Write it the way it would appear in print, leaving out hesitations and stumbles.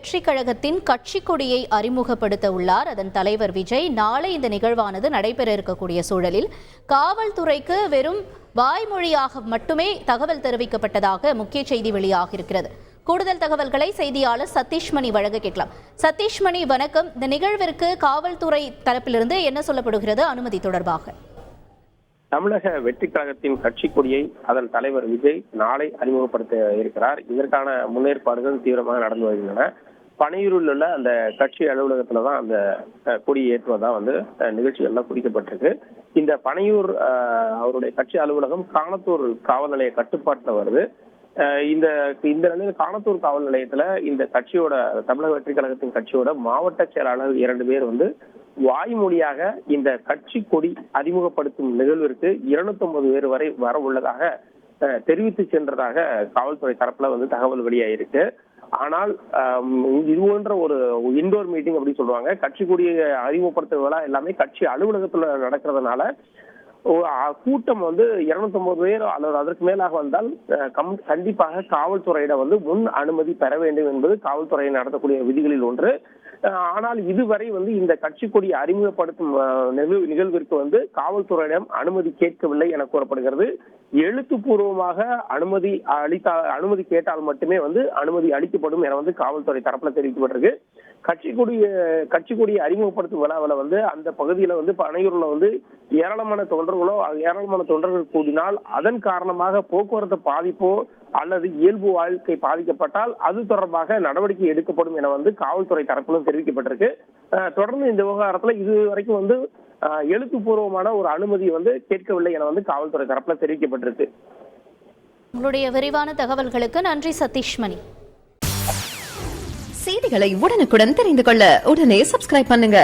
வெற்றி கழகத்தின் கட்சி கொடியை அறிமுகப்படுத்த உள்ளார் அதன் தலைவர் விஜய். நாளை இந்த நிகழ்வானது நடைபெற இருக்கக்கூடிய சூழலில் காவல்துறைக்கு வெறும் வாய்மொழியாக மட்டுமே தகவல் தெரிவிக்கப்பட்டதாக முக்கிய செய்தி வெளியாக இருக்கிறது. கூடுதல் தகவல்களை செய்தியாளர் சதீஷ்மணி வழங்க கேட்கலாம். சதீஷ்மணி, வணக்கம். இந்த நிகழ்விற்கு காவல்துறை தரப்பிலிருந்து என்ன சொல்லப்படுகிறது அனுமதி தொடர்பாக? தமிழக வெற்றி கழகத்தின் கட்சி கொடியை அதன் தலைவர் விஜய் நாளை அறிமுகப்படுத்த இருக்கிறார். இதற்கான முன்னேற்பாடுகள் தீவிரமாக நடந்து வருகின்றன. பனையூரில் உள்ள அந்த கட்சி அலுவலகத்துலதான் அந்த கொடி ஏற்றுவதா நிகழ்ச்சிகள்லாம் குறிக்கப்பட்டிருக்கு. இந்த பனையூர் அவருடைய கட்சி அலுவலகம் காணத்தூர் காவல் நிலைய கட்டுப்பாட்டுல வருது. இந்த நிலையில் காணத்தூர் காவல் நிலையத்துல இந்த கட்சியோட தமிழக வெற்றி கழகத்தின் கட்சியோட மாவட்ட செயலாளர் 2 பேர் வாய்மொழியாக இந்த கட்சி கொடி அறிமுகப்படுத்தும் நிகழ்விற்கு 250 பேர் வரை வர உள்ளதாக தெரிவித்து சென்றதாக காவல்துறை தரப்புல தகவல் வெளியாயிருக்கு. ஆனால் இது போன்ற ஒரு இன்டோர் மீட்டிங் அப்படி சொல்லுவாங்க. கட்சி கொடியை அறிமுகப்படுத்துற விழா எல்லாமே கட்சி அலுவலகத்துல நடக்கிறதுனால கூட்டம் 250 பேர் அல்லது அதற்கு மேலாக வந்தால் கண்டிப்பாக காவல்துறையிடம் முன் அனுமதி பெற வேண்டும் என்பது காவல்துறையை நடத்தக்கூடிய விதிகளில் ஒன்று. ஆனால் இதுவரை இந்த கட்சி கொடியை அறிமுகப்படுத்தும் நிகழ்விற்கு காவல்துறையிடம் அனுமதி கேட்கவில்லை என கூறப்படுகிறது. எழுத்துப்பூர்வமாக அனுமதி கேட்டால் மட்டுமே அனுமதி அளிக்கப்படும் என காவல்துறை தரப்புல தெரிவிக்கப்பட்டிருக்கு. கட்சி கொடியை அறிமுகப்படுத்தும் விழாவில் அந்த பகுதியில பனையூர்ல ஏராளமான தொண்டர்கள் கூடினால் அதன் காரணமாக போக்குவரத்து பாதிப்போ அல்லது இயல்பு வாழ்க்கை பாதிக்கப்பட்டால் அது தொடர்பாக நடவடிக்கை எடுக்கப்படும் என காவல்துறை தரப்பிலும் தெரிவிக்கப்பட்டிருக்கு. தொடர்ந்து இந்த விவகாரத்துல இதுவரைக்கும் எழுத்துப்பூர்வமான ஒரு அனுமதி கேட்கவில்லை என காவல்துறை தரப்புல தெரிவிக்கப்பட்டிருக்கு. உங்களுடைய விரிவான தகவல்களுக்கு நன்றி சதீஷ்மணி. செய்திகளை உடனுக்குடன் தெரிந்து கொள்ள உடனே சப்ஸ்கிரைப் பண்ணுங்க.